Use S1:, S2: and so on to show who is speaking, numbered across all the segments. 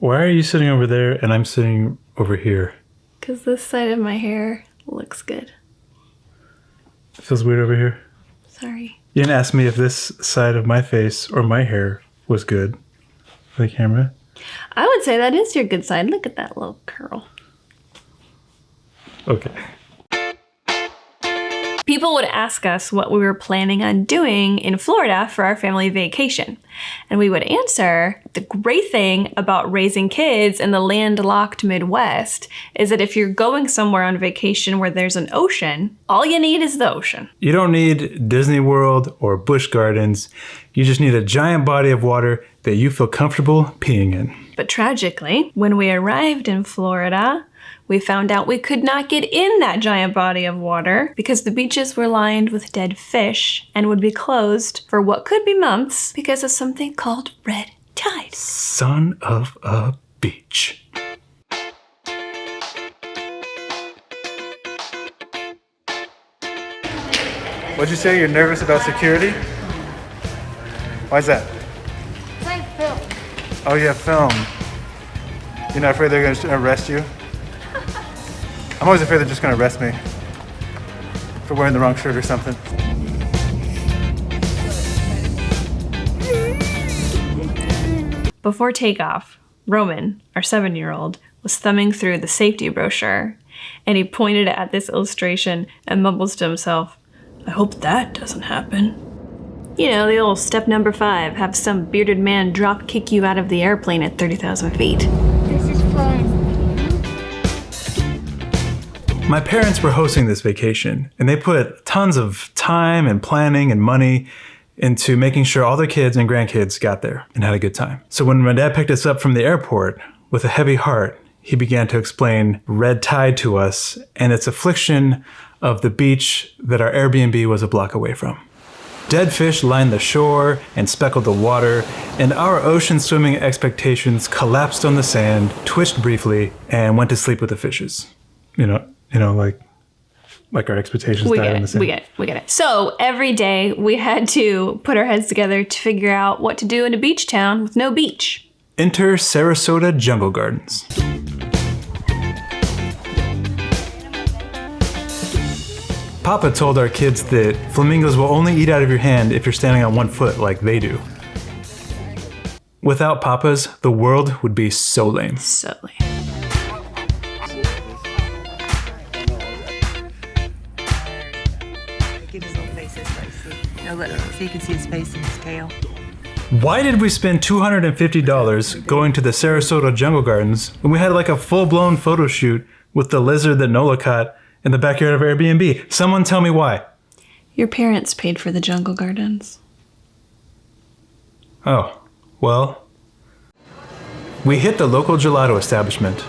S1: Why are you sitting over there and I'm sitting over here?
S2: Because this side of my hair looks good.
S1: It feels weird over here.
S2: Sorry.
S1: You didn't ask me if this side of my face or my hair was good for the camera.
S2: I would say that is your good side. Look at that little curl.
S1: Okay.
S2: People would ask us what we were planning on doing in Florida for our family vacation. And we would answer, the great thing about raising kids in the landlocked Midwest is that if you're going somewhere on vacation where there's an ocean, all you need is the ocean.
S1: You don't need Disney World or Busch Gardens. You just need a giant body of water that you feel comfortable peeing in.
S2: But tragically, when we arrived in Florida, we found out we could not get in that giant body of water because the beaches were lined with dead fish and would be closed for what could be months because of something called red tide.
S1: Son of a beach. What'd you say? You're nervous about security? Why's that?
S3: It's like film.
S1: Oh, you have film. You're not afraid they're going to arrest you? I'm always afraid they're just going to arrest me for wearing the wrong shirt or something.
S2: Before takeoff, Roman, our 7-year-old, was thumbing through the safety brochure, and he pointed at this illustration and mumbles to himself, "I hope that doesn't happen." You know, the old step number 5, have some bearded man drop kick you out of the airplane at 30,000 feet.
S3: This is fun.
S1: My parents were hosting this vacation, and they put tons of time and planning and money into making sure all their kids and grandkids got there and had a good time. So when my dad picked us up from the airport, with a heavy heart, he began to explain red tide to us and its affliction of the beach that our Airbnb was a block away from. Dead fish lined the shore and speckled the water, and our ocean swimming expectations collapsed on the sand, twitched briefly, and went to sleep with the fishes. You know, like our expectations died in the sand.
S2: We get it. So every day we had to put our heads together to figure out what to do in a beach town with no beach.
S1: Enter Sarasota Jungle Gardens. Papa told our kids that flamingos will only eat out of your hand if you're standing on one foot like they do. Without Papa's, the world would be so lame.
S2: So lame.
S4: Give his little face this way, so you can see his face and his tail.
S1: Why did we spend $250 going to the Sarasota Jungle Gardens when we had like a full-blown photo shoot with the lizard that Nola caught in the backyard of Airbnb? Someone tell me why.
S2: Your parents paid for the jungle gardens.
S1: Oh, well, we hit the local gelato establishment.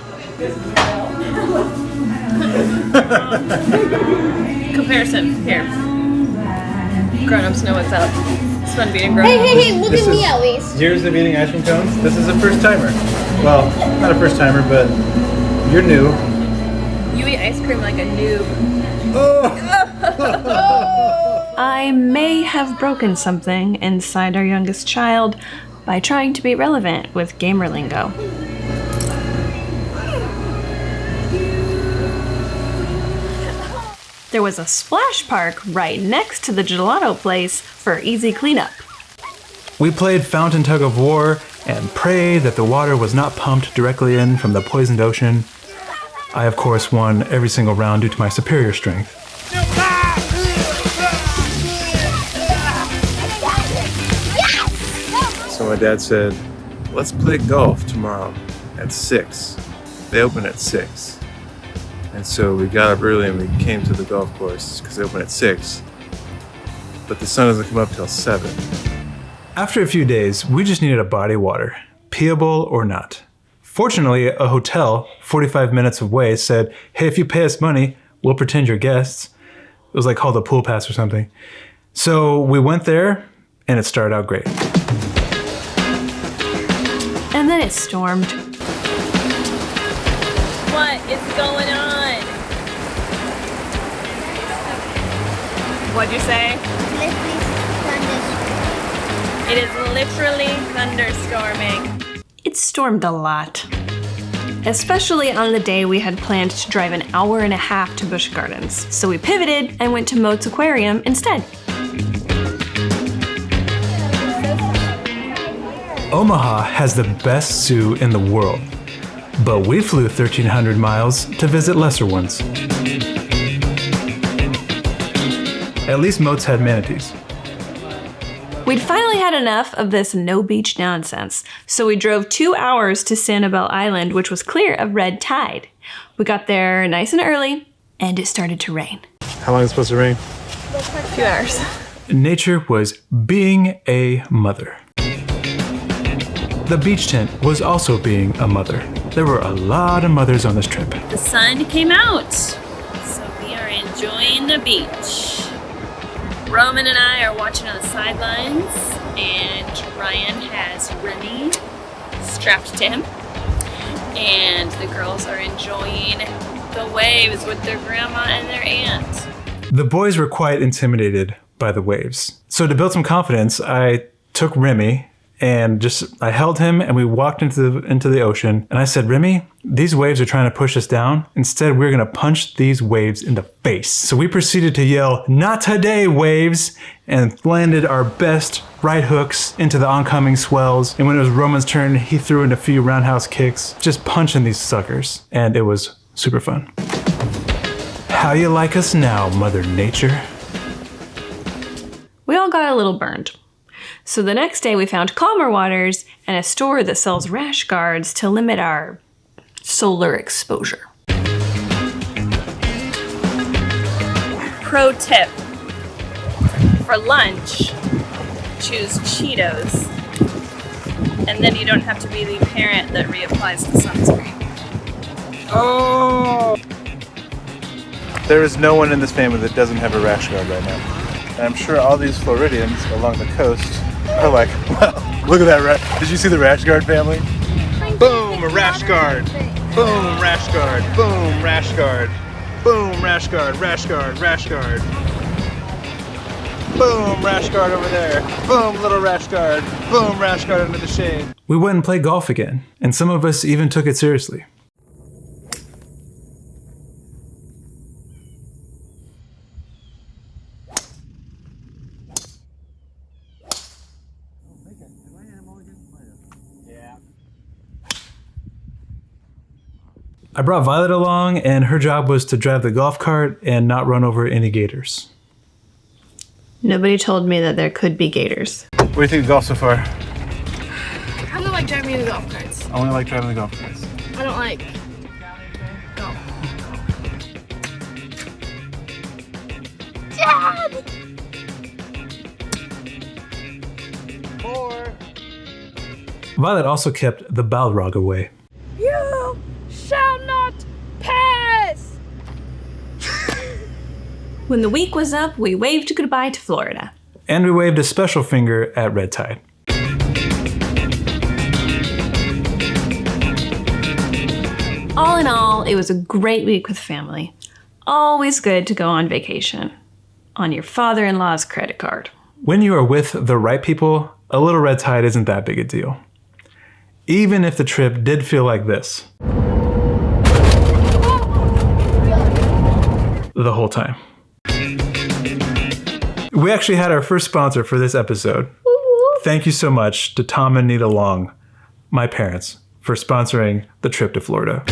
S2: Comparison, here. Grown-ups know what's up. It's fun being grown-up.
S3: Hey, look at me at least.
S1: Years of eating ice cream cones. This is a first timer. Well, not a first timer, but you're new.
S2: You eat ice cream like a noob. I may have broken something inside our youngest child by trying to be relevant with gamer lingo. There was a splash park right next to the gelato place for easy cleanup.
S1: We played Fountain Tug of War and prayed that the water was not pumped directly in from the poisoned ocean. I, of course, won every single round due to my superior strength. So my dad said, let's play golf tomorrow at 6. They open at 6. And so we got up early and we came to the golf course because they open at 6. But the sun doesn't come up till 7. After a few days, we just needed a body of water, peeable or not. Fortunately, a hotel 45 minutes away said, hey, if you pay us money, we'll pretend you're guests. It was like called a pool pass or something. So we went there and it started out great.
S2: And then it stormed.
S5: What is going on? What'd you say? It is literally thunderstorming.
S2: it stormed a lot. Especially on the day we had planned to drive an hour and a half to Busch Gardens. So we pivoted and went to Moats Aquarium instead.
S1: Omaha has the best zoo in the world, but we flew 1,300 miles to visit lesser ones. At least Moats had manatees.
S2: We'd finally had enough of this no beach nonsense, so we drove 2 hours to Sanibel Island, which was clear of red tide. We got there nice and early, and it started to rain.
S1: How long is it supposed to rain?
S5: A few hours.
S1: Nature was being a mother. The beach tent was also being a mother. There were a lot of mothers on this trip.
S5: The sun came out, so we are enjoying the beach. Roman and I are watching on the sidelines, and Ryan has Remy strapped to him. And the girls are enjoying the waves with their grandma and their aunt.
S1: The boys were quite intimidated by the waves. So to build some confidence, I took Remy and I held him and we walked into the ocean. And I said, Remy, these waves are trying to push us down. Instead, we're gonna punch these waves in the face. So we proceeded to yell, "Not today, waves!" and landed our best right hooks into the oncoming swells. And when it was Roman's turn, he threw in a few roundhouse kicks, just punching these suckers. And it was super fun. How you like us now, Mother Nature?
S2: We all got a little burned. So the next day we found calmer waters and a store that sells rash guards to limit our solar exposure.
S5: Pro tip. For lunch, choose Cheetos. And then you don't have to be the parent that reapplies the sunscreen.
S1: Oh! There is no one in this family that doesn't have a rash guard right now. And I'm sure all these Floridians along the coast are like, wow, look at that rash. Did you see the rash guard family? Boom, a rash guard. Boom, rash guard. Boom, rash guard. Boom, rash guard, rash guard, rash guard. Boom, rash guard over there. Boom, little rash guard. Boom, rash guard under the shade. We went and played golf again, and some of us even took it seriously. I brought Violet along, and her job was to drive the golf cart and not run over any gators.
S2: Nobody told me that there could be gators.
S1: What do you think of golf so far?
S3: I don't like driving the golf carts.
S1: I only like driving the golf carts.
S3: I don't like golf. Dad!
S1: 4. Violet also kept the Balrog away.
S3: You shall not pass!
S2: When the week was up, we waved goodbye to Florida.
S1: And we waved a special finger at red tide.
S2: All in all, it was a great week with family. Always good to go on vacation. On your father-in-law's credit card.
S1: When you are with the right people, a little red tide isn't that big a deal. Even if the trip did feel like this. The whole time. We actually had our first sponsor for this episode. Thank you so much to Tom and Nita Long, my parents, for sponsoring the trip to Florida.